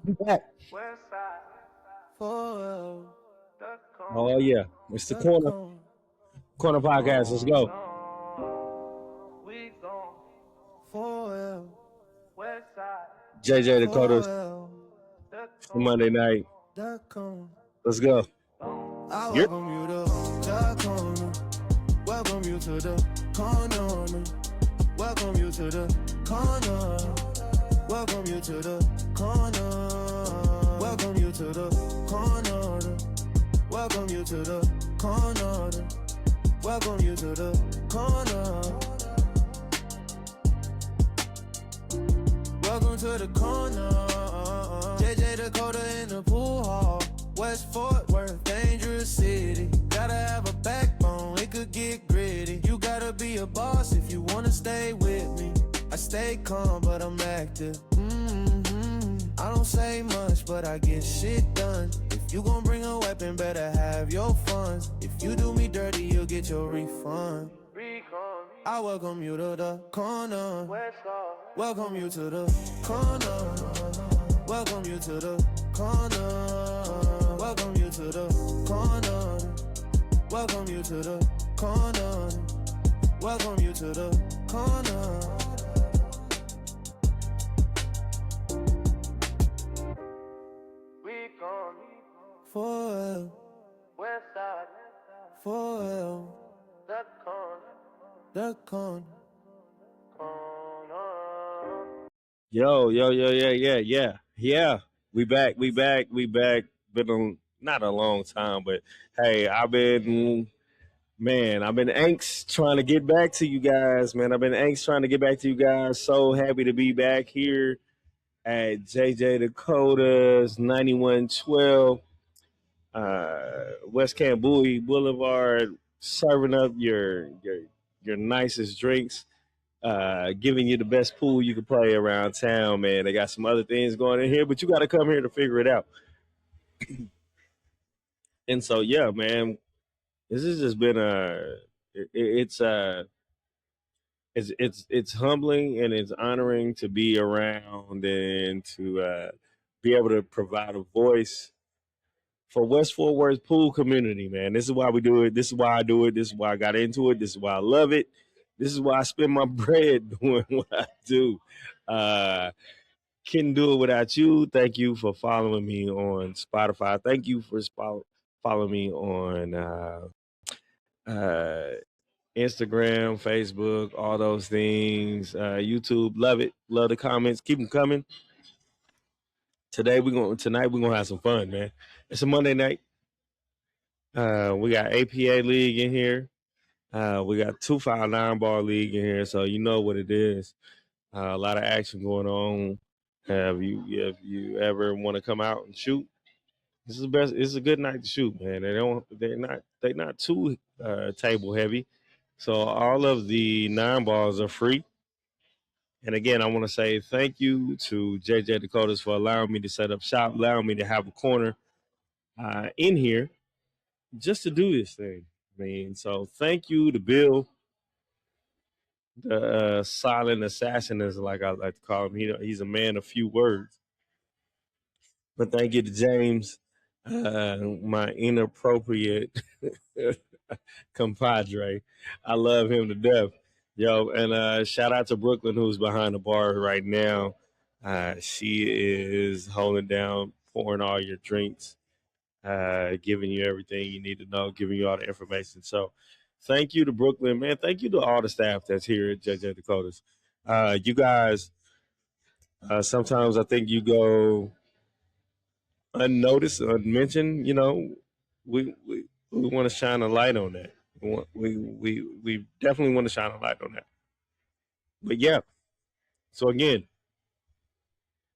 We back. Oh yeah, it's the corner podcast. Let's go. JJ Dakota's Monday night. Let's go. I welcome you to the corner. Welcome you to the corner. Welcome you to the corner. Welcome you to the corner. Welcome you to the corner. Welcome you to the corner. Welcome you to the corner. Welcome to the corner. JJ Dakota in the pool hall. West Fort Worth, dangerous city. Gotta have a backbone, it could get gritty. You gotta be a boss if you wanna stay with me. I stay calm, but I'm active. I don't say much, but I get shit done. If you gon' bring a weapon, better have your funds. If you do me dirty, you'll get your refund. I welcome you to the corner. Welcome you to the corner. Welcome you to the corner. Welcome you to the corner. Welcome you to the corner. Welcome you to the corner. For Westside. For the corner. Yeah. We back. Been not a long time, but hey, I've been angst trying to get back to you guys, man. I've been angst trying to get back to you guys. So happy to be back here at JJ Dakota's 9112 West Camp Bowie Boulevard, serving up your nicest drinks, giving you the best pool you can play around town, man. They got some other things going in here, but you got to come here to figure it out. And so, yeah, man, this has just been it's humbling and it's honoring to be around and to be able to provide a voice for West Fort Worth pool community, man. This is why we do it. This is why I do it. This is why I got into it. This is why I love it. This is why I spend my bread doing what I do. Couldn't do it without you. Thank you for following me on Spotify. Thank you for following me on uh, Instagram, Facebook, all those things. YouTube, love it. Love the comments. Keep them coming. Tonight we're gonna have some fun, man. It's a Monday night. We got APA League in here. We got 259 ball league in here, so you know what it is. A lot of action going on. Have you ever want to come out and shoot? This is the best. It's a good night to shoot, man. They're not too table heavy, so all of the 9 balls are free. And again, I want to say thank you to JJ Dakotas for allowing me to set up shop, allowing me to have a corner in here just to do this thing. I mean, so thank you to Bill, the silent assassin, is like I like to call him. He's a man of few words. But thank you to James, my inappropriate compadre. I love him to death. Yo, and shout out to Brooklyn, who's behind the bar right now. She is holding down, pouring all your drinks, giving you everything you need to know, giving you all the information. So thank you to Brooklyn, man. Thank you to all the staff that's here at JJ Dakotas. You guys, sometimes I think you go unnoticed, unmentioned. You know, we want to shine a light on that. We definitely want to shine a light on that. But yeah, so again,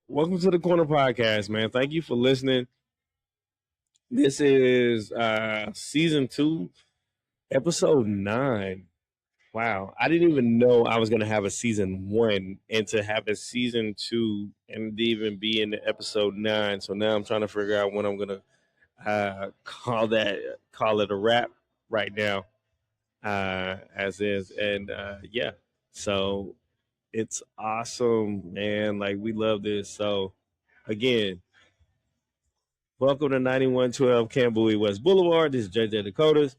welcome to the Corner Podcast, man. Thank you for listening. This is season 2, episode 9. Wow, I didn't even know I was gonna have a season 1 and to have a season 2 and even be in the episode 9. So now I'm trying to figure out when I'm gonna call it a wrap right now, as is. And yeah, so It's awesome, man. Like we love this. So again, welcome to 9112 Camboy West Boulevard. This is JJ Dakotas.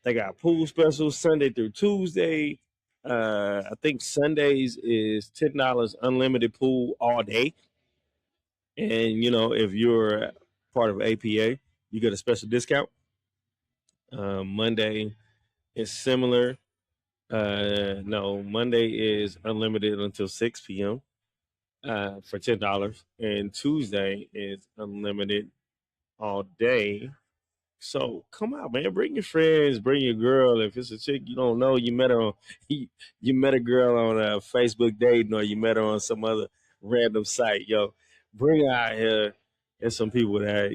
They got pool specials Sunday through Tuesday. I think Sundays is $10 unlimited pool all day. And if you're part of APA, you get a special discount. Monday is similar. No, Monday is unlimited until 6 p.m. For $10, and Tuesday is unlimited all day. So come out, man. Bring your friends, bring your girl. If it's a chick you don't know, you met her on you met a girl on a Facebook dating, or you met her on some other random site. Yo, bring her out here. There's some people that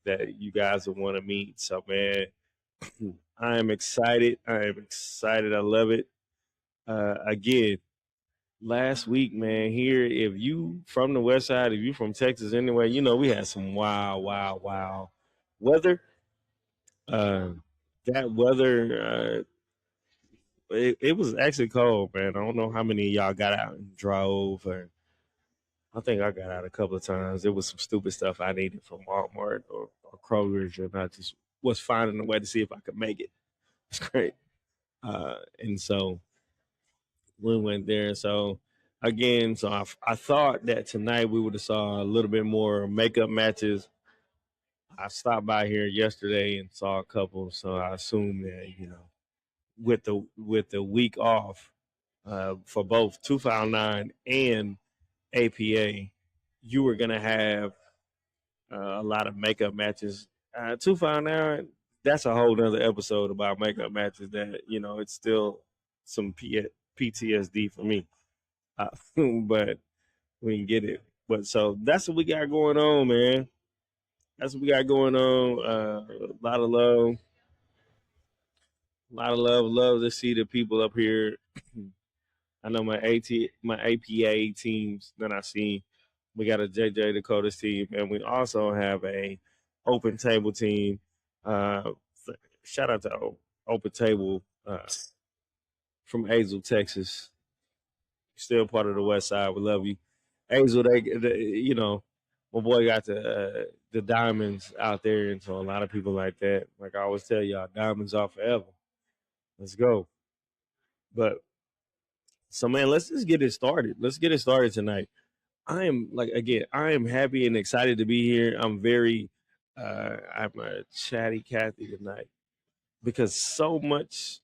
that you guys will want to meet. So man, I am excited. I am excited. I love it. Again, last week, man, here, if you from the west side, if you from Texas anyway, we had some wow weather. Uh, that weather, it was actually cold, man. I don't know how many of y'all got out and drove, or I think I got out a couple of times. There was some stupid stuff I needed from Walmart or Kroger's, and I just was finding a way to see if I could make it. It's great. And so we went there. So again, I thought that tonight we would have saw a little bit more makeup matches. I stopped by here yesterday and saw a couple, so I assume that with the week off for both 259 and APA, you were gonna have a lot of makeup matches. 259, that's a whole nother episode about makeup matches. That it's still some PTSD for me. But we can get it. But so that's what we got going on, man. That's what we got going on. A lot of love, a lot of love, love to see the people up here. I know my APA teams that I see. We got a JJ Dakota's team, and we also have a open table team. Uh, Shout out to Open Table from Azle, Texas. Still part of the West Side. We love you, Hazel. My boy got the diamonds out there, and so a lot of people like that. Like I always tell y'all, diamonds are forever. Let's go. But so man, let's just get it started. Let's get it started tonight. I am I am happy and excited to be here. I'm a chatty Cathy tonight because so much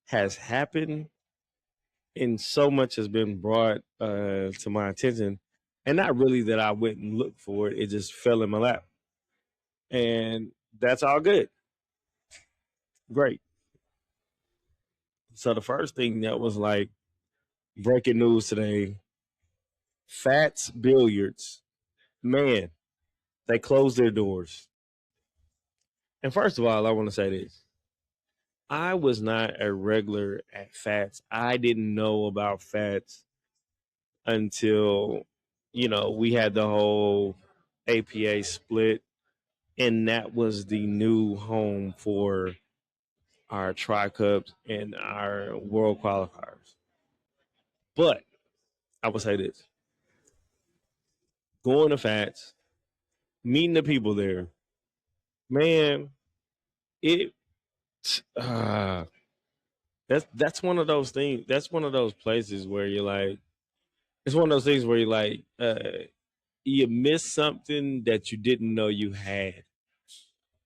has happened and so much has been brought to my attention, and not really that I went and looked for it. It just fell in my lap, and that's all good. Great. So the first thing that was like breaking news today: Fats Billiards, man, they closed their doors. And first of all, I want to say this: I was not a regular at Fats. I didn't know about Fats until we had the whole APA split, and that was the new home for our Tri Cups and our World Qualifiers. But I will say this: going to Fats, meeting the people there, man, it uh, that's one of those things. That's one of those places where you're like, it's one of those things where you're like, you miss something that you didn't know you had.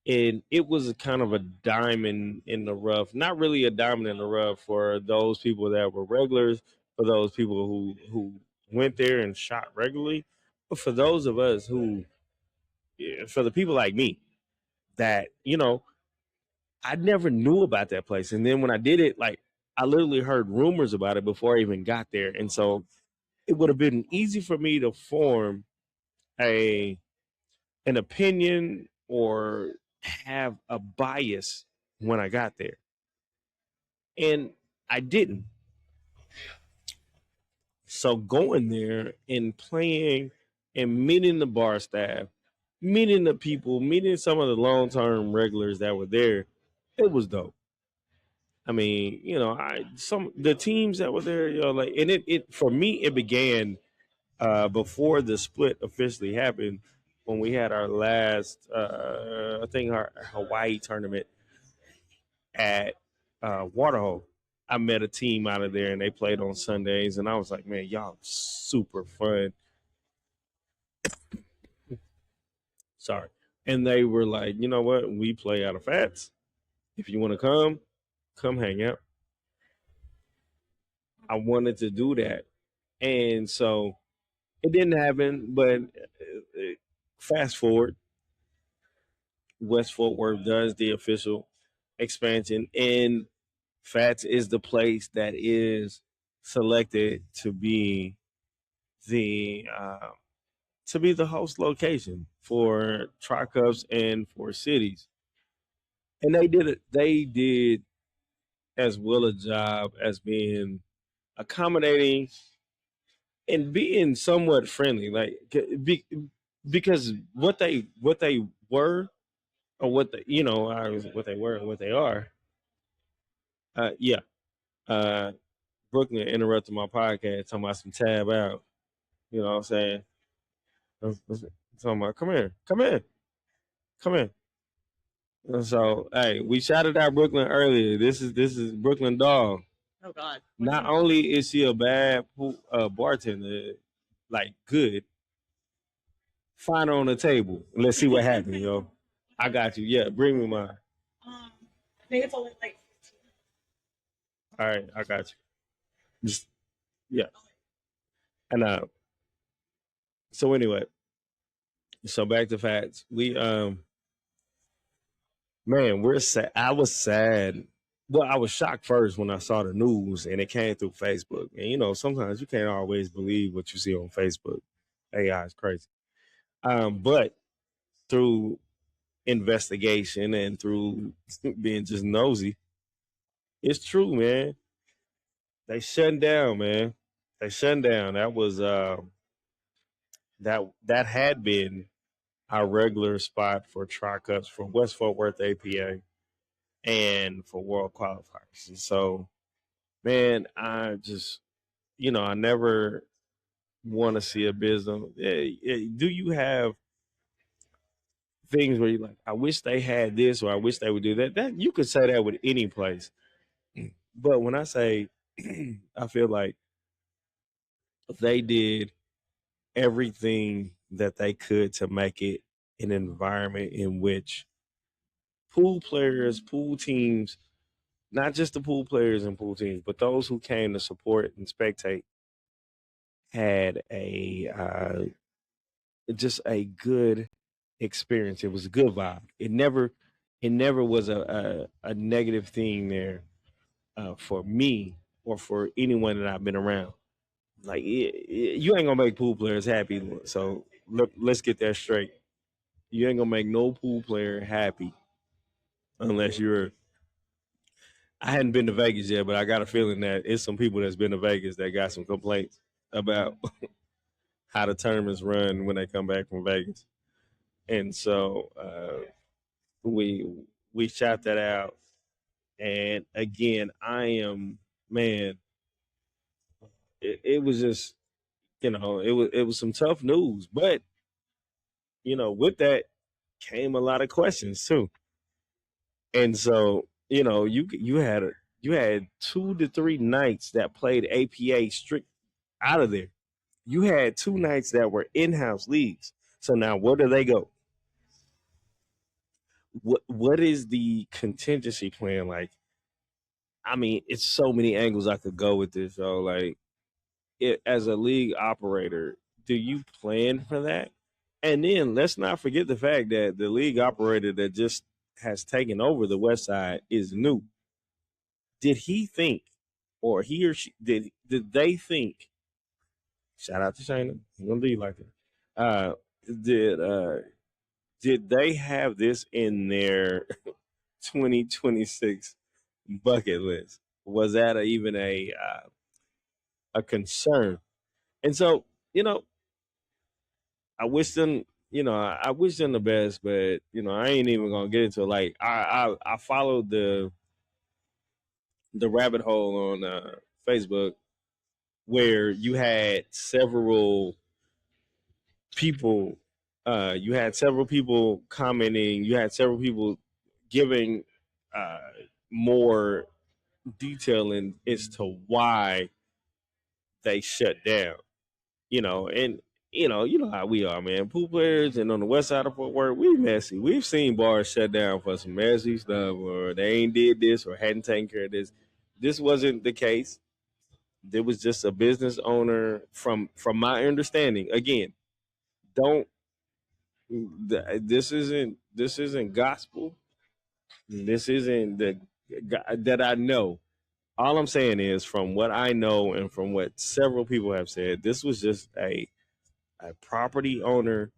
And it was a kind of a diamond in the rough. Not really a diamond in the rough for those people that were regulars, for those people who went there and shot regularly, but for those of us who, yeah, for the people like me that I never knew about that place. And then when I did it, like I literally heard rumors about it before I even got there, and so it would have been easy for me to form a an opinion or have a bias when I got there. And I didn't. So going there and playing and meeting the bar staff, meeting the people, meeting some of the long term regulars that were there, it was dope. I mean, I some the teams that were there, like, and it for me it began before the split officially happened when we had our last, I think our Hawaii tournament at Waterhole. I met a team out of there and they played on Sundays, and I was like, man, y'all super fun. Sorry. And they were like, you know what? We play out of Fats. If you want to come hang out. I wanted to do that. And so it didn't happen, but fast forward, West Fort Worth does the official expansion, and Fats is the place that is selected the uh, to be the host location for Tri Cups and for cities. And they did it. They did as well a job as being accommodating and being somewhat friendly, like because what they were or what they what they were and what they are. Yeah, uh, Brooklyn interrupted my podcast talking about some tab out. You know what I'm saying? Talking about come here, come in. And so, hey, we shouted out Brooklyn earlier. This is Brooklyn Dog. Oh God. Not only is she a bad bartender, like good, find her on the table. Let's see what happens, yo. I got you. Yeah, bring me mine. I think it's only like All right, I got you. Just yeah. And so anyway, so back to facts. We man, we're sad. I was sad. Well, I was shocked first when I saw the news and it came through Facebook. And sometimes you can't always believe what you see on Facebook. AI is crazy. But through investigation and through being just nosy, it's true, man. They shut down, man. They shut down. That was that had been our regular spot for tri cups for West Fort Worth APA and for world qualifiers. And so, man, I just I never want to see a business. Do you have things where you like, I wish they had this or I wish they would do that? That you could say that with any place. But when I say I feel like they did everything that they could to make it an environment in which pool players, pool teams, not just the pool players and pool teams, but those who came to support and spectate had a just a good experience. It was a good vibe. It never was a negative thing there for me or for anyone that I've been around. Like you ain't gonna make pool players happy. So let's get that straight. You ain't gonna make no pool player happy unless you're. I hadn't been to Vegas yet, but I got a feeling that it's some people that's been to Vegas that got some complaints about how the tournaments run when they come back from Vegas. And so we we shot that out. And again, I am man. It was just it was some tough news, but with that came a lot of questions too. And so you had 2 to 3 nights that played APA strict out of there. You had 2 nights that were in-house leagues. So now where do they go? What is the contingency plan like? I mean, it's so many angles I could go with this. So like, as a league operator, do you plan for that? And then let's not forget the fact that the league operator that just has taken over the West Side is new. Did he think, or he or she did they think? Shout out to Shayna. I'm gonna do you like that. Did did they have this in their 2026 bucket list? Was that even a concern? And so, you know, I wish them, I wish them the best, but I ain't even gonna get into it. Like I followed the rabbit hole on Facebook where you had several people you had several people commenting, you had several people giving uh, more detailing as to why they shut down. And you know how we are, man. Pool players and on the west side of Fort Worth, we messy. We've seen bars shut down for some messy stuff, or they ain't did this or hadn't taken care of this. This wasn't the case. There was just a business owner, from my understanding. Again, don't this isn't gospel. This isn't the that I know. All I'm saying is, from what I know and from what several people have said, this was just a property owner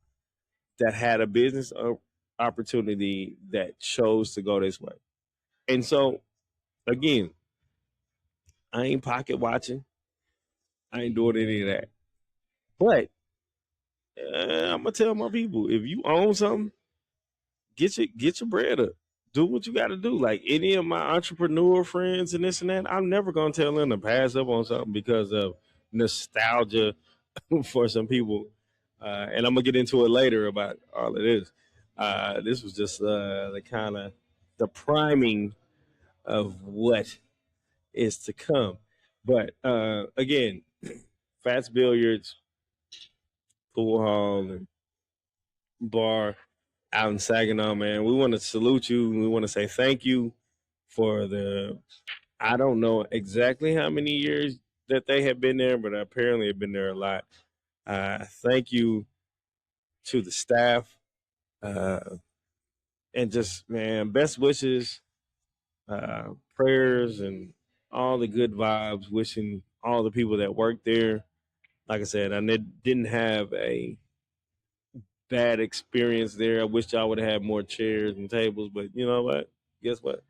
that had a business opportunity that chose to go this way. And so, again, I ain't pocket watching. I ain't doing any of that. But I'm gonna tell my people: if you own something, get your bread up. Do what you got to do. Like any of my entrepreneur friends and this and that, I'm never gonna tell them to pass up on something because of nostalgia for some people. And I'm gonna get into it later about all of this. This was just the kind of the priming of what is to come. But again, Fats Billiards, Pool Hall, and Bar out in Saginaw, man. We want to salute you. We want to say thank you for the, I don't know exactly how many years that they have been there, but apparently have been there a lot. Thank you to the staff, uh, and just, man, best wishes, prayers, and all the good vibes. Wishing all the people that work there. Like I said, I didn't have a bad experience there. I wish I would have had more chairs and tables, but you know what? Guess what?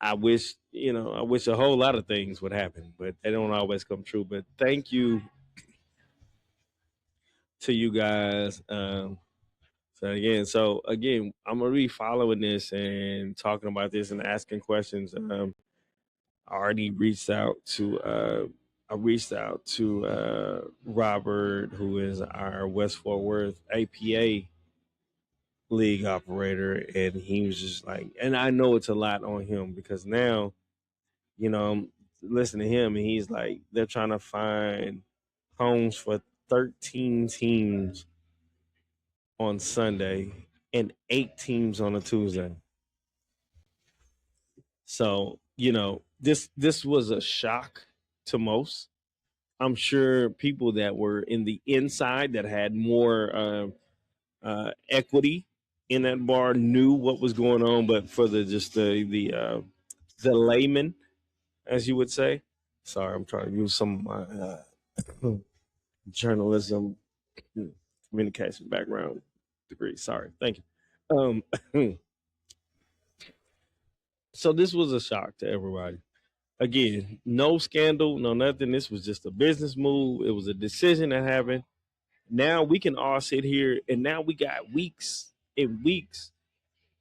I wish a whole lot of things would happen, but they don't always come true. But thank you to you guys. So again, I'm gonna be following this and talking about this and asking questions. I already reached out to Robert, who is our West Fort Worth APA league operator, and he was just like, and I know it's a lot on him because now, I'm listening to him, and he's like, they're trying to find homes for 13 teams on Sunday and 8 teams on a Tuesday. So, this was a shock to most. I'm sure people that were in the inside that had more equity in that bar knew what was going on, but for the layman, as you would say. Sorry, I'm trying to use some of my journalism communication background degree. Sorry, thank you. So this was a shock to everybody. Again, no scandal, no nothing. This was just a business move. It was a decision that happened. Now we can all sit here, and now we got weeks and weeks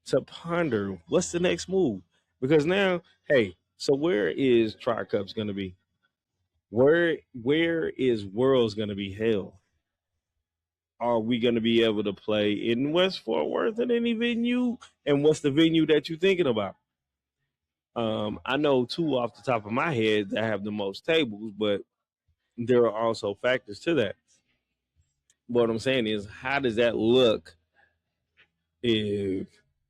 to ponder what's the next move. Because now, hey, so where is Tri Cups going to be? Where is Worlds going to be held? Are we going to be able to play in West Fort Worth at any venue? And what's the venue that you're thinking about? I know two off the top of my head that have the most tables, but there are also factors to that. What I'm saying is, how does that look if,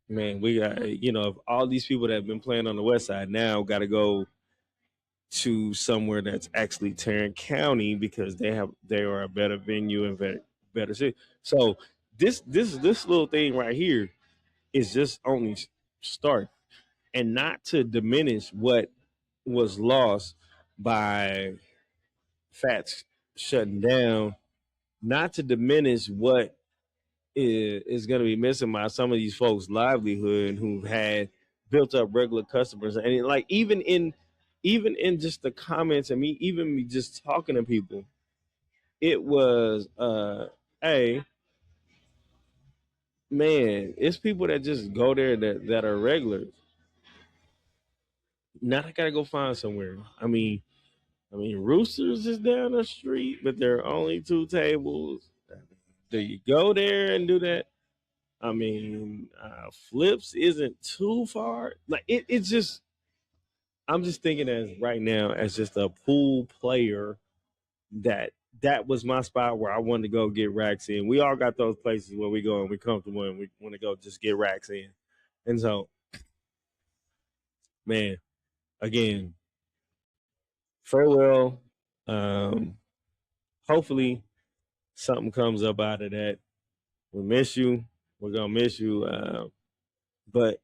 man, we got, if all these people that have been playing on the west side now got to go to somewhere that's actually Tarrant County because they are a better venue and better city. So this little thing right here is just only start, and not to diminish what was lost by Fats shutting down, not to diminish what is going to be missing by some of these folks' livelihood who've had built up regular customers, and like even in just the comments and me just talking to people, it was hey, man, it's people that just go there that are regulars. Now I gotta go find somewhere. I mean, Roosters is down the street, but there are only two tables. Do you go there and do that? I mean, Flips isn't too far. Like it's just, I'm just thinking as right now as just a pool player that that was my spot where I wanted to go get racks in. We all got those places where we go and we comfortable and we want to go just get racks in. And so, man, again, farewell. Um, hopefully something comes up out of that. We miss you. We're gonna miss you. But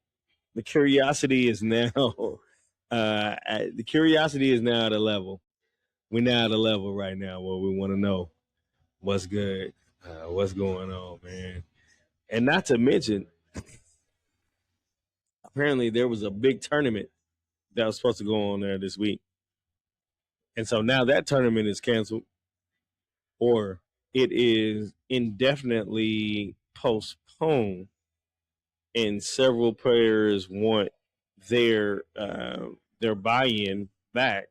the curiosity is now the curiosity is now at a level. We're now at a level right now where we want to know what's good, what's going on, man. And not to mention, apparently there was a big tournament that was supposed to go on there this week. And so now that tournament is canceled or it is indefinitely postponed and several players want their buy-in back.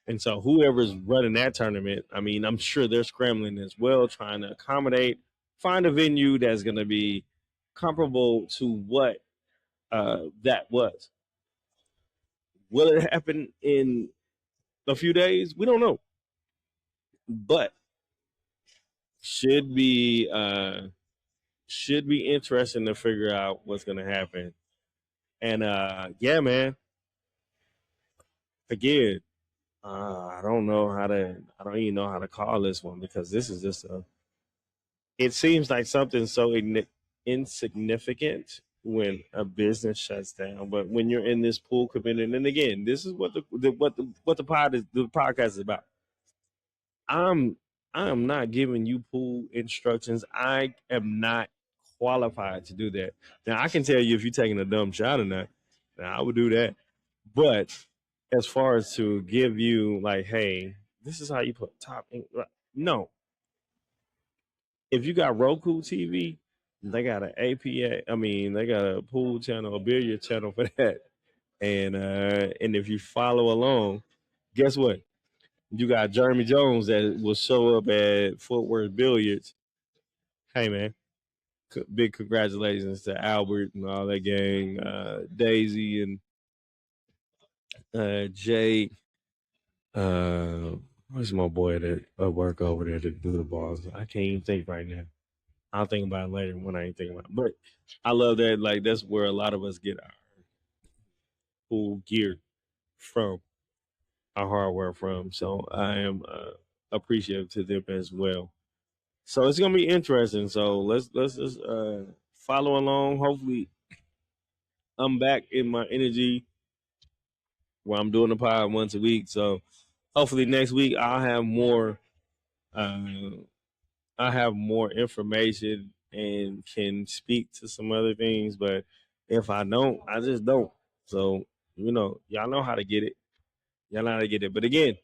And so whoever's running that tournament, I mean, I'm sure they're scrambling as well, trying to accommodate, find a venue that's going to be comparable to what that was. Will it happen in a few days? We don't know, but should be should be interesting to figure out what's going to happen. And yeah, man. Again, I don't know how to. I don't even know how to call this one because this is just a. It seems like something so insignificant when a business shuts down, but when you're in this pool community, and again, this is what the podcast is about. I'm I'm not giving you pool instructions. I am not qualified to do that. Now I can tell you if you're taking a dumb shot or not. Now I would do that. But as far as to give you like, hey, this is how you put top. No, if you got Roku TV, they got an APA. I mean, they got a pool channel, a billiard channel for that. And if you follow along, guess what? You got Jeremy Jones that will show up at Fort Worth Billiards. Hey man, big congratulations to Albert and all that gang, Daisy and Jake. Where's my boy that work over there to do the balls? I can't even think right now. I'll think about it later when I ain't thinking about it. But I love that. Like that's where a lot of us get our pool gear from, our hardware from. So I am appreciative to them as well. So it's gonna be interesting. So let's just follow along. Hopefully, I'm back in my energy where I'm doing the pod once a week. So hopefully next week I'll have more. Uh, I have more information and can speak to some other things. But if I don't, I just don't. So y'all know how to get it. Y'all know how to get it. But again,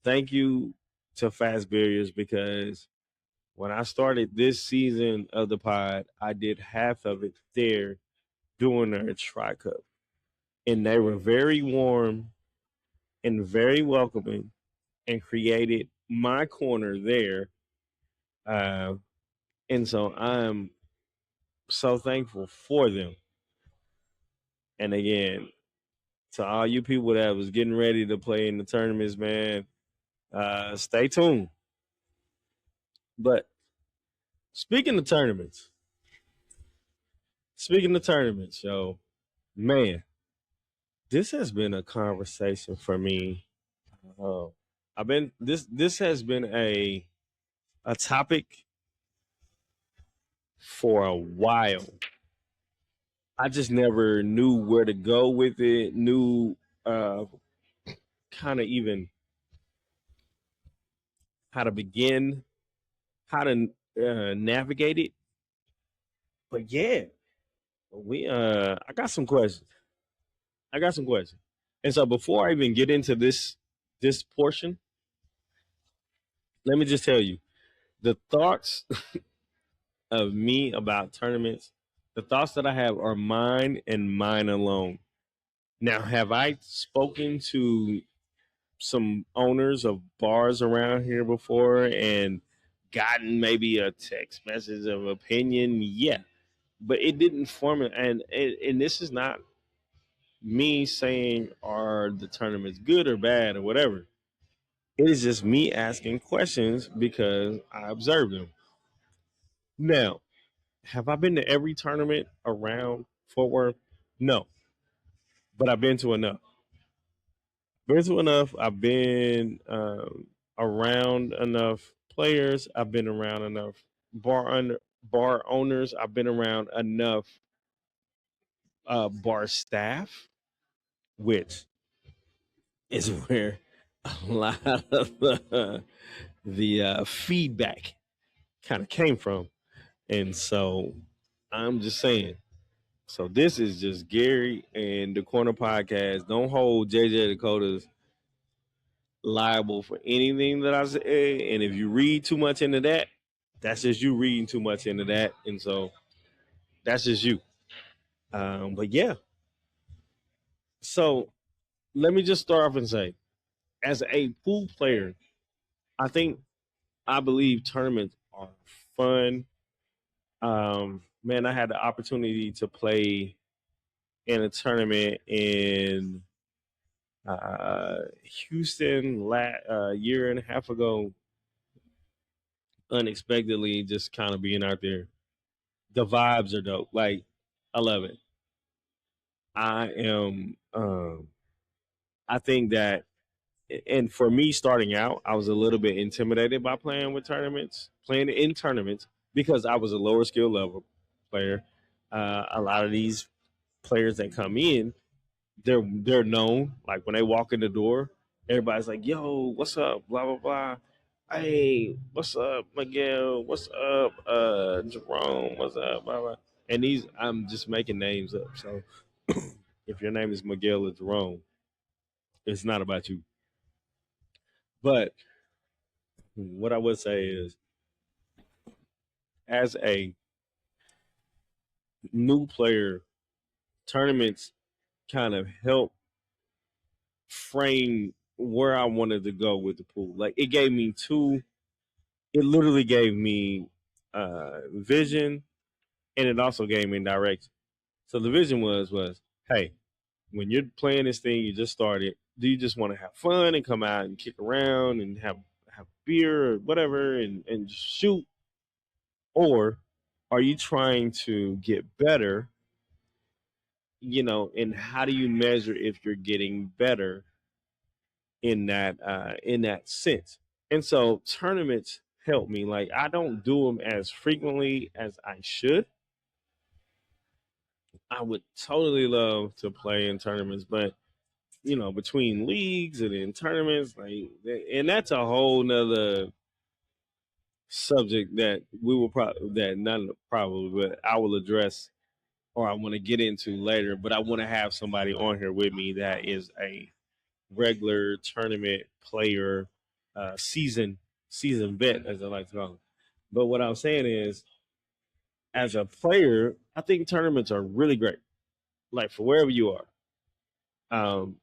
thank you to Fast Barriers because when I started this season of the pod, I did half of it there doing their Tri Cup. And they were very warm and very welcoming and created my corner there. Uh, and so I'm so thankful for them. And again, to all you people that was getting ready to play in the tournaments, man, stay tuned. But speaking of tournaments, yo, man, this has been a conversation for me. Uh, I've been this has been a topic for a while. I just never knew where to go with it, knew uh, kind of even how to begin, how to navigate it. But yeah, I got some questions. I got some questions. And so before I even get into this portion, let me just tell you the thoughts of me about tournaments, the thoughts that I have are mine and mine alone. Now, have I spoken to some owners of bars around here before and gotten maybe a text message of opinion? Yeah, but it didn't form it. And this is not me saying are the tournaments good or bad or whatever. It is just me asking questions because I observed them. Now, have I been to every tournament around Fort Worth? No, but I've been to enough. Been to enough. I've been around enough players. I've been around enough bar owners. I've been around enough bar staff, which is where a lot of the feedback kind of came from. And so I'm just saying. So this is just Gary and the Corner Podcast. Don't hold JJ Dakota's liable for anything that I say. And if you read too much into that, that's just you reading too much into that. And so that's just you. But yeah. So let me just start off and say, as a pool player, I believe tournaments are fun. Man, I had the opportunity to play in a tournament in Houston a year and a half ago, unexpectedly, just kind of being out there. The vibes are dope. Like, I love it. I am. I think that, and for me starting out, I was a little bit intimidated by playing in tournaments because I was a lower skill level player. A lot of these players that come in, they're known. Like when they walk in the door, everybody's like, "Yo, what's up?" Blah blah blah. Hey, what's up, Miguel? What's up, Jerome? What's up? Blah blah. And these, I'm just making names up. So if your name is Miguel or Jerome, it's not about you. But what I would say is, as a new player, tournaments kind of help frame where I wanted to go with the pool. Like it literally gave me vision, and it also gave me direction. So the vision was, hey, when you're playing this thing, you just started. Do you just want to have fun and come out and kick around and have beer or whatever and shoot, or are you trying to get better? And how do you measure if you're getting better in that sense? And so tournaments help me. Like I don't do them as frequently as I should. I would totally love to play in tournaments, but between leagues and in tournaments, like, and that's a whole nother subject that we will probably that not probably, but I will address or I want to get into later. But I want to have somebody on here with me that is a regular tournament player, season vet, as I like to call it. But what I'm saying is, as a player, I think tournaments are really great. Like for wherever you are. Um,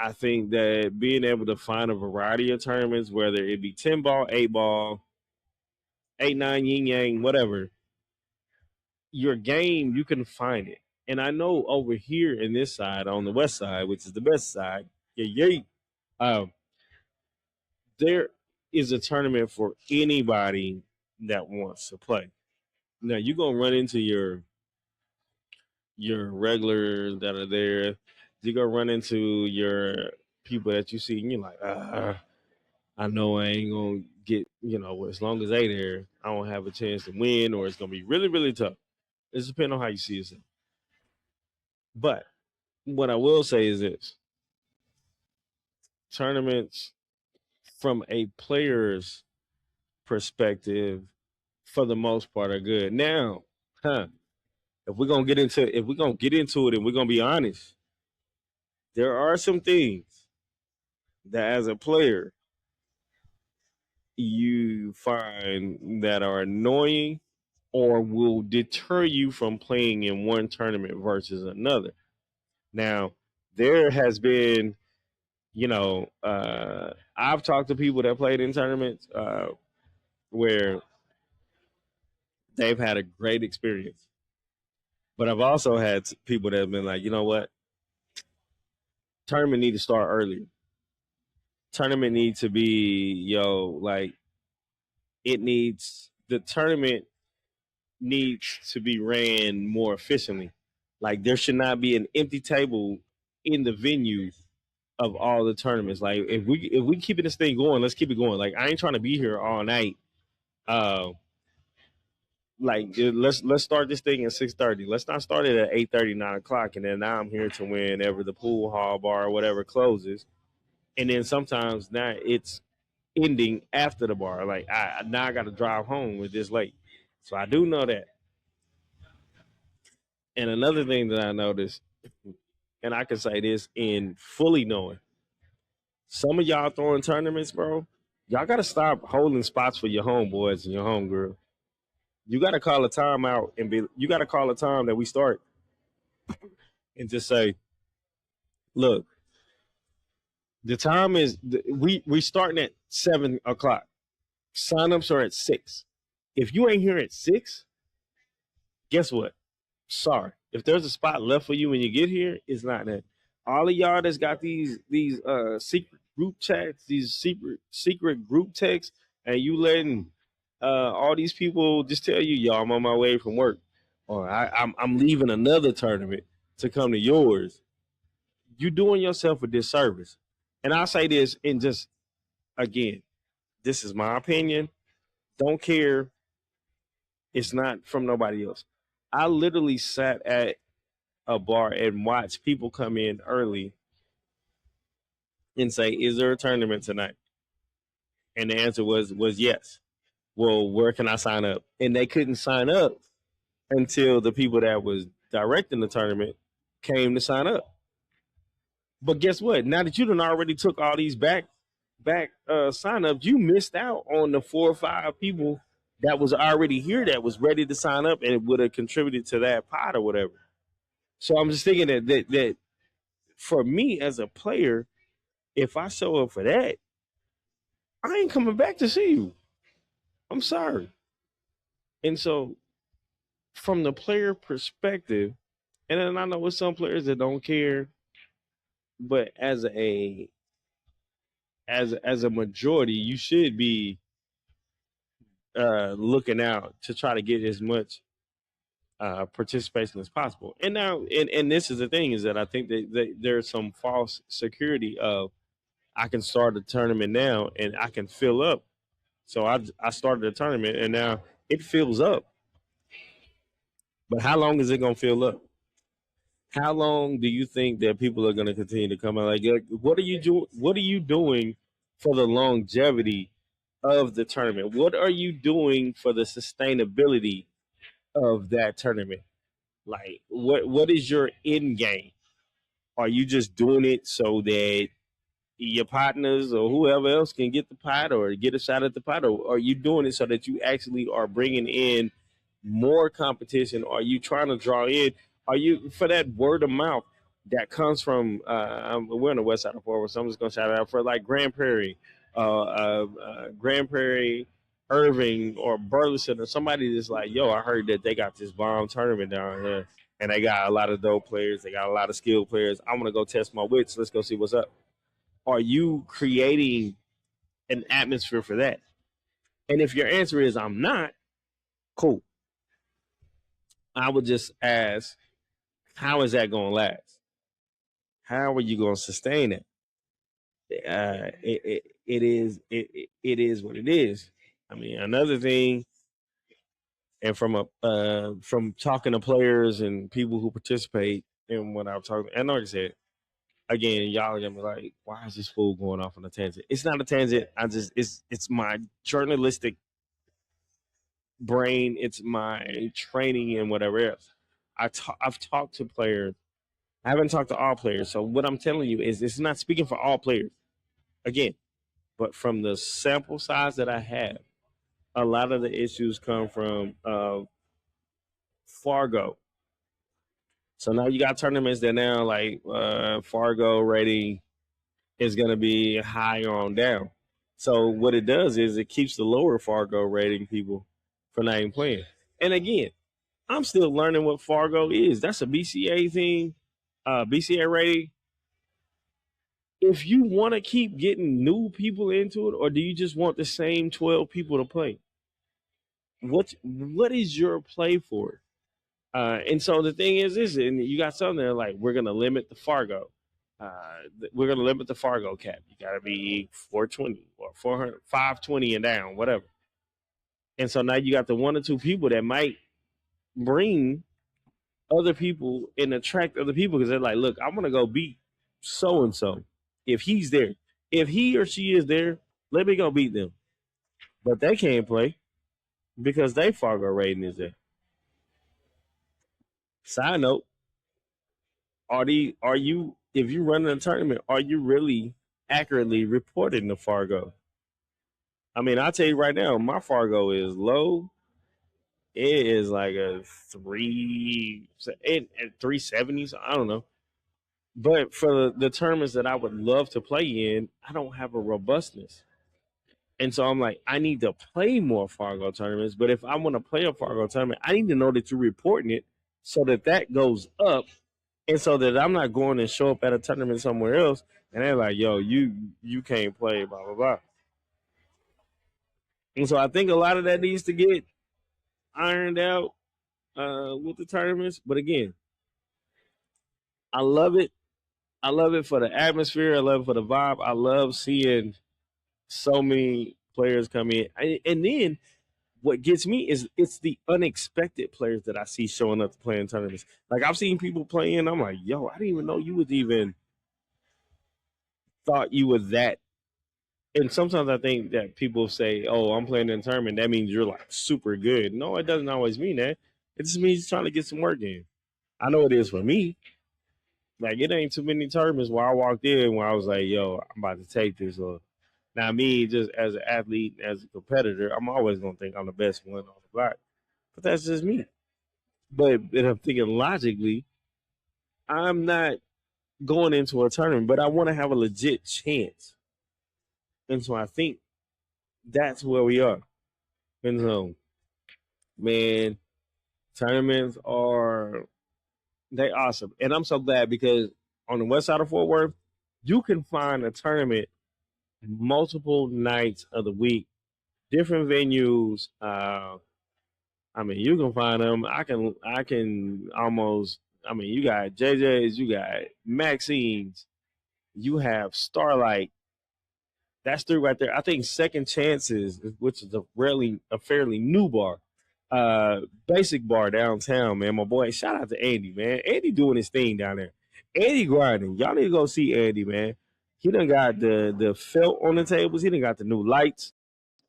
I think that being able to find a variety of tournaments, whether it be 10 ball, 8 ball, 8, 9, yin yang, whatever, your game, you can find it. And I know over here in this side, on the west side, which is the best side, yeah, um, there is a tournament for anybody that wants to play. Now you're gonna run into your regulars that are there. You're gonna run into your people that you see, and you're like, I know I ain't gonna get, as long as they there, I don't have a chance to win, or it's gonna be really, really tough. It depends on how you see yourself. But what I will say is this: tournaments from a player's perspective, for the most part, are good. Now, huh? If we're gonna get into it, and we're gonna be honest, there are some things that, as a player, you find that are annoying or will deter you from playing in one tournament versus another. Now, there has been, I've talked to people that played in tournaments where they've had a great experience, but I've also had people that have been like, you know what, tournament need to start earlier. Tournament needs to be, like the tournament needs to be ran more efficiently. Like there should not be an empty table in the venue of all the tournaments. Like if we keeping this thing going, let's keep it going. Like I ain't trying to be here all night. Uh, let's start this thing at 6:30. Let's not start it at 8:30, 9 o'clock, and then now I'm here to whenever the pool hall bar or whatever closes. And then sometimes now it's ending after the bar. Like I got to drive home with this late. So I do know that. And another thing that I noticed, and I can say this in fully knowing, some of y'all throwing tournaments, bro. Y'all got to stop holding spots for your homeboys and your homegirl. You got to call a timeout and be. You got to call a time that we start and just say, look, the time is we starting at 7 o'clock. Signups are at 6. If you ain't here at 6, guess what? Sorry. If there's a spot left for you when you get here, it's not that. All of y'all that's got these secret group chats, these secret group texts, and you letting all these people just tell you, y'all, I'm on my way from work, or I'm leaving another tournament to come to yours. You doing yourself a disservice. And I'll say this, and just again, this is my opinion. Don't care. It's not from nobody else. I literally sat at a bar and watched people come in early and say, "Is there a tournament tonight?" And the answer was yes. Well, where can I sign up? And they couldn't sign up until the people that was directing the tournament came to sign up. But guess what? Now that you done already took all these back sign ups, you missed out on the 4 or 5 people that was already here that was ready to sign up and it would have contributed to that pot or whatever. So I'm just thinking that for me as a player, if I show up for that, I ain't coming back to see you. I'm sorry. And so from the player perspective, and then I know with some players that don't care, but as a majority, you should be looking out to try to get as much participation as possible. And now, and this is the thing is that I think that there's some false security of I can start a tournament now and I can fill up. So I started a tournament and now it fills up. But how long is it gonna fill up? How long do you think that people are gonna continue to come out? Like, what are you doing? What are you doing for the longevity of the tournament? What are you doing for the sustainability of that tournament? Like, what is your end game? Are you just doing it so that your partners or whoever else can get the pot or get a shot at the pot, or are you doing it so that you actually are bringing in more competition? Are you trying to draw in? Are you for that word of mouth that comes from? We're on the west side of Fort Worth, so I'm just gonna shout it out for like Grand Prairie, Irving, or Burleson, or somebody that's like, yo, I heard that they got this bomb tournament down here, and they got a lot of dope players, they got a lot of skilled players. I'm gonna go test my wits. Let's go see what's up. Are you creating an atmosphere for that? And if your answer is I'm not, cool. I would just ask, how is that going to last? How are you going to sustain it? It is what it is. I mean, another thing, and from talking to players and people who participate in what I'm talking, and like I said, again, y'all are gonna be like, why is this fool going off on a tangent? It's not a tangent. It's my journalistic brain. It's my training and whatever else. I've talked to players. I haven't talked to all players. So what I'm telling you is it's not speaking for all players. Again, but from the sample size that I have, a lot of the issues come from Fargo. So now you got tournaments that now like Fargo rating is going to be higher on down. So what it does is it keeps the lower Fargo rating people from not even playing. And again, I'm still learning what Fargo is. That's a BCA thing, BCA rating. If you want to keep getting new people into it, or do you just want the same 12 people to play? What is your play for it? And so the thing is this, and you got something there like we're gonna limit the Fargo. We're gonna limit the Fargo cap. You gotta be 420 or 400, 520 and down, whatever. And so now you got the one or two people that might bring other people and attract other people because they're like, look, I'm gonna go beat so and so if he's there. If he or she is there, let me go beat them. But they can't play because they Fargo rating is there. Side note, are you if you run a tournament, are you really accurately reporting the Fargo? I mean, I'll tell you right now, my Fargo is low. It is like a 370s. I don't know. But for the tournaments that I would love to play in, I don't have a robustness. And so I'm like, I need to play more Fargo tournaments. But if I want to play a Fargo tournament, I need to know that you're reporting it so that that goes up, and so that I'm not going and show up at a tournament somewhere else and they're like, yo, you can't play, blah blah blah. And so I think a lot of that needs to get ironed out with the tournaments. But again, I love it. I love it for the atmosphere. I love it for the vibe. I love seeing so many players come in. And then what gets me is it's the unexpected players that I see showing up to play in tournaments. Like I've seen people playing, I'm like, yo, I didn't even know you was even thought you were that. And sometimes I think that people say, oh, I'm playing in a tournament, that means you're like super good. No, it doesn't always mean that. It just means you're trying to get some work in. I know it is for me. Like it ain't too many tournaments where I walked in where I was like, yo, I'm about to take this. Or now me, just as an athlete, as a competitor, I'm always gonna think I'm the best one on the block. But that's just me. But I'm thinking logically, I'm not going into a tournament, but I want to have a legit chance. And so I think that's where we are. And so, man, tournaments are they awesome. And I'm so glad because on the west side of Fort Worth, you can find a tournament multiple nights of the week, different venues. I mean, you can find them. I can almost. I mean, you got JJ's, you got Maxine's, you have Starlight. That's three right there. I think Second Chances, which is a fairly new bar, basic bar downtown, man. My boy, shout out to Andy, man. Andy doing his thing down there. Andy grinding. Y'all need to go see Andy, man. He done got the felt on the tables. He done got the new lights.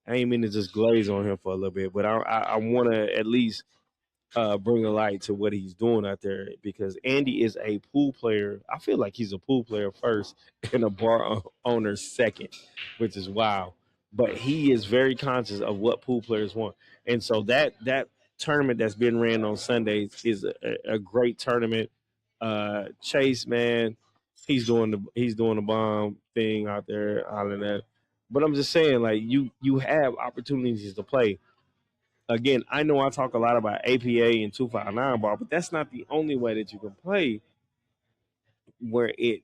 I ain't mean to just glaze on him for a little bit, but I want to at least bring a light to what he's doing out there because Andy is a pool player. I feel like he's a pool player first and a bar owner second, which is wild. But he is very conscious of what pool players want, and so that tournament that's been ran on Sundays is a great tournament. Chase, man, he's doing the bomb thing out there, all of that. But I'm just saying, like you have opportunities to play again, I know I talk a lot about APA and 259 ball, but that's not the only way that you can play where it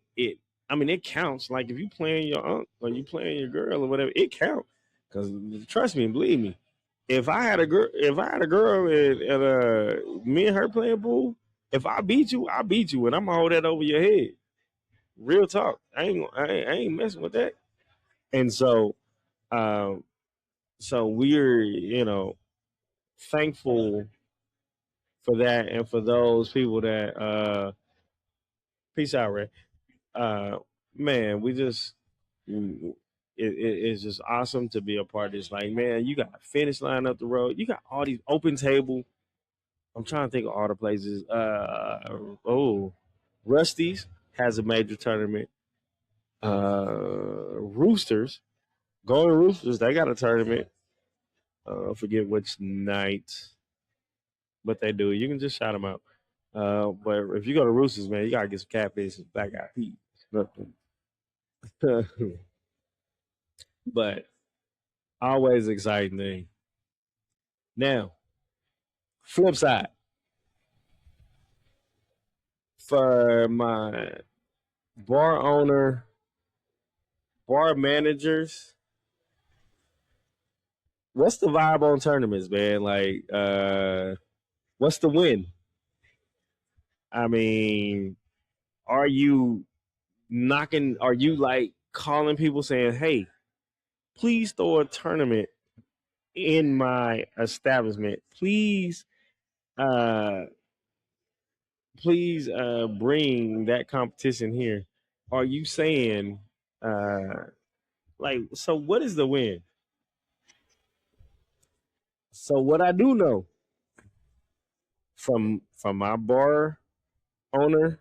I mean it counts. Like if you playing your aunt or you playing your girl or whatever, it counts. Cause trust me and believe me, if I had a girl and me and her playing pool, if I beat you, I beat you, and I'm gonna hold that over your head. Real talk. I ain't messing with that. And um, so we're thankful for that and for those people that peace out, Ray. Uh man, we just it's just awesome to be a part of this. Like, man, you got a finish line up the road. You got all these open table. I'm trying to think of all the places. Oh, Rusty's has a major tournament. Roosters, Golden Roosters, they got a tournament. I forget which night, but they do. You can just shout them out. But if you go to Roosters, man, you gotta get some catfish and black eyed peas. Nothing. But always exciting thing. Now, flip side for my bar owner, bar managers. What's the vibe on tournaments, man? Like, what's the win? I mean, are you knocking? Are you like calling people saying, "Hey, please throw a tournament in my establishment. Uh, please bring that competition here." Are you saying, uh, like, so? What is the win? So what I do know from my bar owner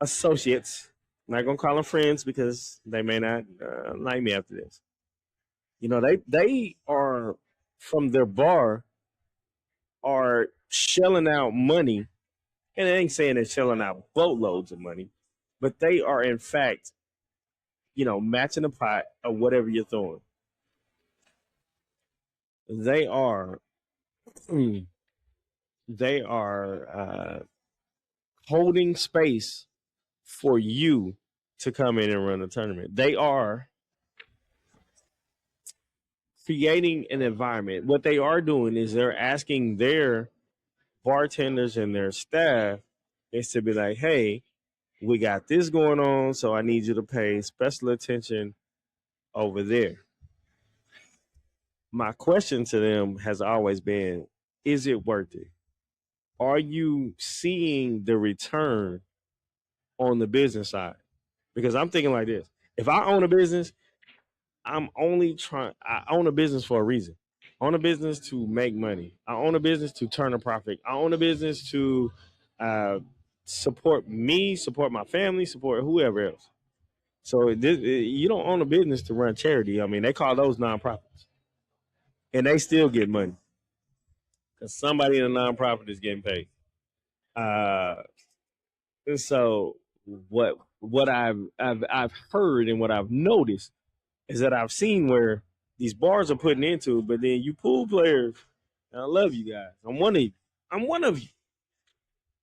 associates, I'm not gonna call them friends because they may not like me after this. You know, they are from their bar are shelling out money, and I ain't saying they're shelling out boatloads of money, but they are in fact, matching the pot of whatever you're throwing. They are, they are holding space for you to come in and run a tournament. They are creating an environment. What they are doing is they're asking their bartenders and their staff is to be like, hey, we got this going on, so I need you to pay special attention over there. My question to them has always been, is it worth it? Are you seeing the return on the business side? Because I'm thinking like this. If I own a business, I own a business for a reason. I own a business to make money. I own a business to turn a profit. I own a business to uh, support me, support my family, support whoever else. So you don't own a business to run charity. I mean, they call those nonprofits, and they still get money because somebody in a nonprofit is getting paid. Uh, and so what I've heard and what I've noticed is that I've seen where these bars are putting into, but then you pool players, and I love you guys. I'm one of you. I'm one of you.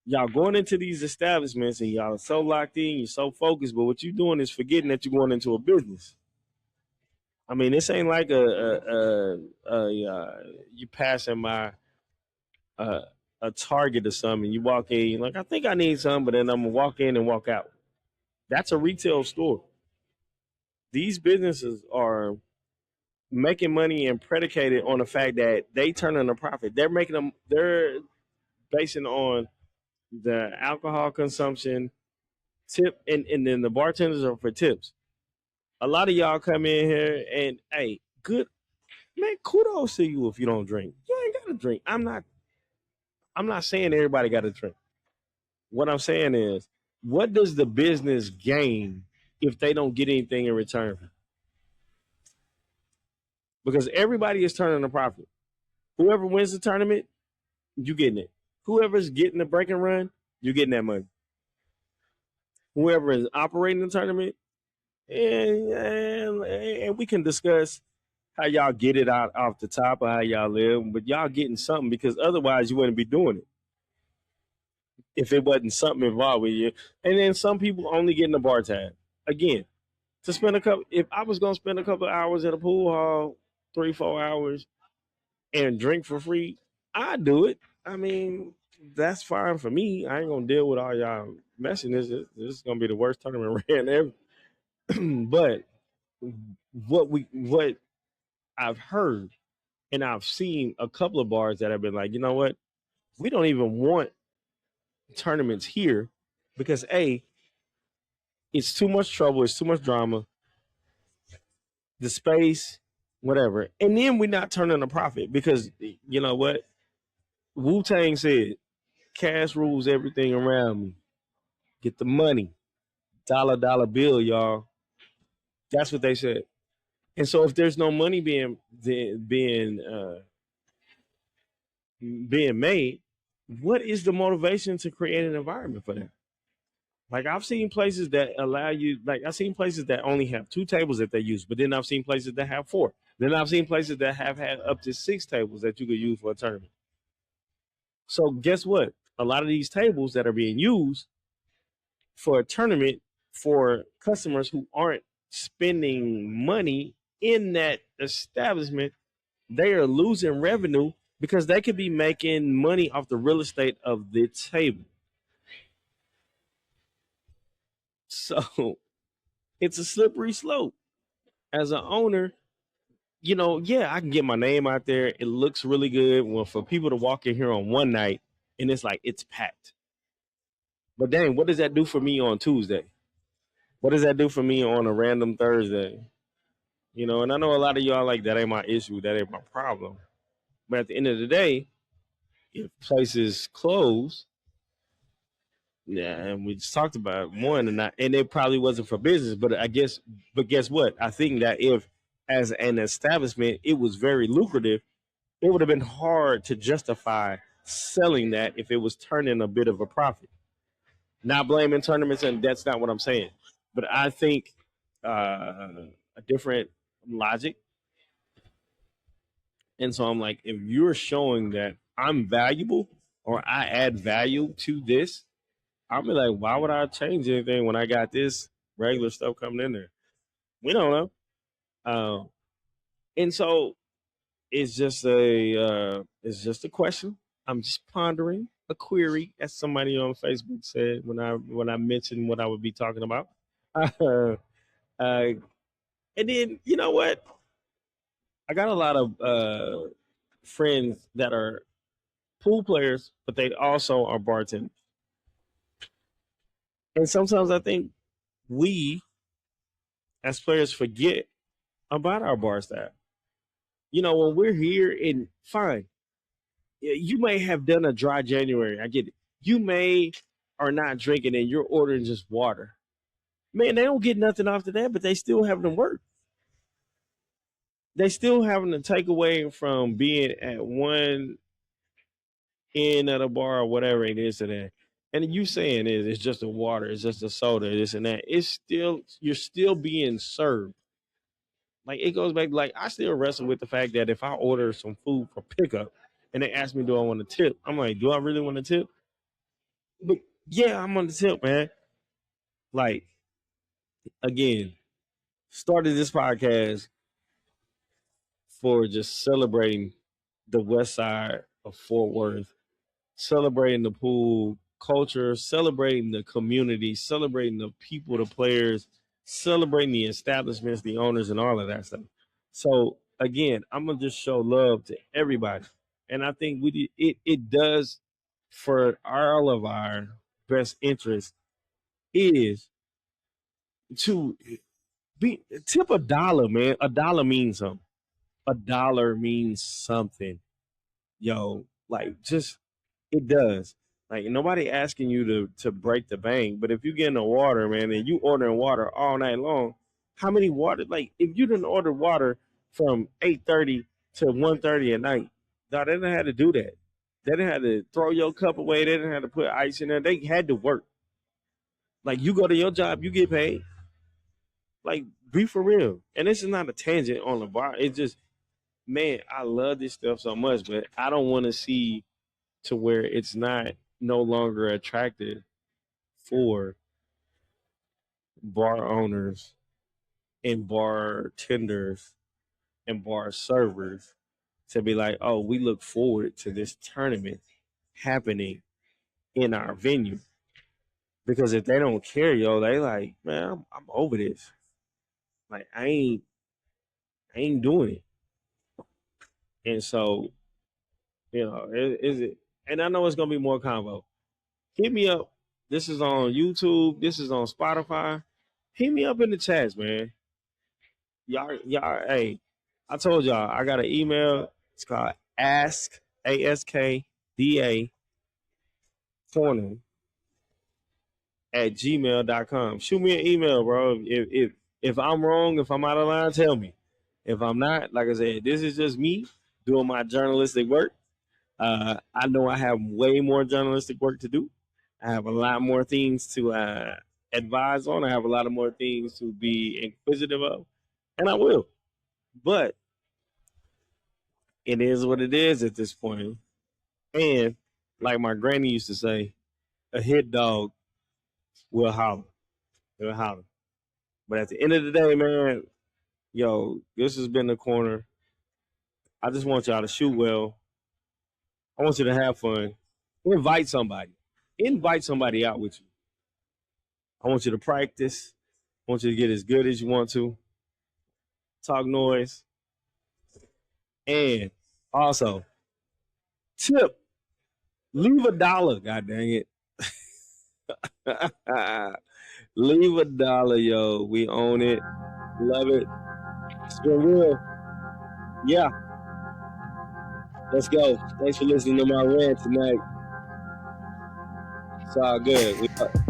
Y'all going into these establishments and y'all are so locked in, you're so focused, but what you're doing is forgetting that you're going into a business. I mean, this ain't like you passing my uh, a Target or something. You walk in, you're like, I think I need some, but then I'm gonna walk in and walk out. That's a retail store. These businesses are making money and predicated on the fact that they turn in a profit. They're making them. They're basing on the alcohol consumption, tip, and then the bartenders are for tips. A lot of y'all come in here and hey, good man, kudos to you if you don't drink. You ain't got to drink. I'm not saying everybody got to drink. What I'm saying is, what does the business gain if they don't get anything in return? Because everybody is turning a profit. Whoever wins the tournament, you getting it. Whoever's getting the break and run, you getting that money. Whoever is operating the tournament, and we can discuss how y'all get it out off the top of how y'all live, but y'all getting something because otherwise you wouldn't be doing it if it wasn't something involved with you. And then some people only getting the bar tab. Again, to spend a couple, if I was gonna spend a couple of hours in a pool hall, 3-4 hours, and drink for free, I do it. I mean, that's fine for me. I ain't gonna deal with all y'all messiness. This is gonna be the worst tournament ran ever. But what I've heard and I've seen a couple of bars that have been like, you know what? We don't even want tournaments here because it's too much trouble, it's too much drama, the space, whatever. And then we're not turning a profit because you know what? Wu Tang said, cash rules everything around me. Get the money. Dollar bill, y'all. That's what they said. And so if there's no money being made, what is the motivation to create an environment for that? Like I've seen places that allow you, like I've seen places that only have two tables that they use, but then I've seen places that have four. Then I've seen places that have had up to six tables that you could use for a tournament. So guess what? A lot of these tables that are being used for a tournament for customers who aren't spending money in that establishment, they are losing revenue because they could be making money off the real estate of the table. So it's a slippery slope. As an owner, yeah, I can get my name out there. It looks really good. Well, for people to walk in here on one night and it's like it's packed. But dang, what does that do for me on Tuesday? What does that do for me on a random Thursday? And I know a lot of y'all like that ain't my issue, that ain't my problem. But at the end of the day, if places close, yeah, and we just talked about one and it probably wasn't for business, but guess what? I think that if as an establishment it was very lucrative, it would have been hard to justify selling that if it was turning a bit of a profit. Not blaming tournaments, and that's not what I'm saying. But I think a different logic. And so I'm like, if you're showing that I'm valuable or I add value to this, I'll be like, why would I change anything when I got this regular stuff coming in there? We don't know. And so it's just a question. I'm just pondering a query, as somebody on Facebook said when I mentioned what I would be talking about. And then you know what? I got a lot of friends that are pool players, but they also are bartenders. And sometimes I think we as players forget about our bar staff. When we're here, and fine, you may have done a dry January. I get it. You may are not drinking and you're ordering just water. Man, they don't get nothing after that, but they still having to work. They still having to take away from being at one end of the bar or whatever it is today. And you saying it's just a water, it's just a soda, this and that. It's still you're still being served. Like it goes back, like I still wrestle with the fact that if I order some food for pickup and they ask me, do I want a tip? I'm like, do I really want a tip? But yeah, I'm on the tip, man. Like, again, started this podcast for just celebrating the west side of Fort Worth, celebrating the pool culture, celebrating the community, celebrating the people, the players, celebrating the establishments, the owners, and all of that stuff. So again, I'm gonna just show love to everybody, and I think it does for all of our best interest is to be tip a dollar, man. A dollar means something. A dollar means something, yo. Like just it does. Like nobody asking you to break the bank, but if you get in the water, man, and you ordering water all night long, how many water? Like if you didn't order water from 8:30 to 1:30 at night, no, they didn't have to do that. They didn't have to throw your cup away. They didn't have to put ice in there. They had to work. Like you go to your job, you get paid. Like be for real. And this is not a tangent on the bar. It's just, man, I love this stuff so much, but I don't want to see to where it's not no longer attractive for bar owners and bartenders and bar servers to be like, oh, we look forward to this tournament happening in our venue. Because if they don't care, yo, they like, man, I'm over this. Like I ain't doing it. And so, is it? And I know it's gonna be more convo. Hit me up. This is on YouTube. This is on Spotify. Hit me up in the chats, man. Y'all. Hey, I told y'all I got an email. It's called AskDA Corner at gmail.com. Shoot me an email, bro. If I'm wrong, if I'm out of line, tell me. If I'm not, like I said, this is just me doing my journalistic work. I know I have way more journalistic work to do. I have a lot more things to advise on. I have a lot of more things to be inquisitive of, and I will. But it is what it is at this point. And like my granny used to say, a hit dog will holler. Will holler. But at the end of the day, man, yo, this has been the corner. I just want y'all to shoot well. I want you to have fun. Invite somebody. Invite somebody out with you. I want you to practice. I want you to get as good as you want to. Talk noise. And also, tip. Leave $1. God dang it. Leave $1, yo. We own it. Love it. It's been real. Yeah. Let's go. Thanks for listening to my rant tonight. It's all good.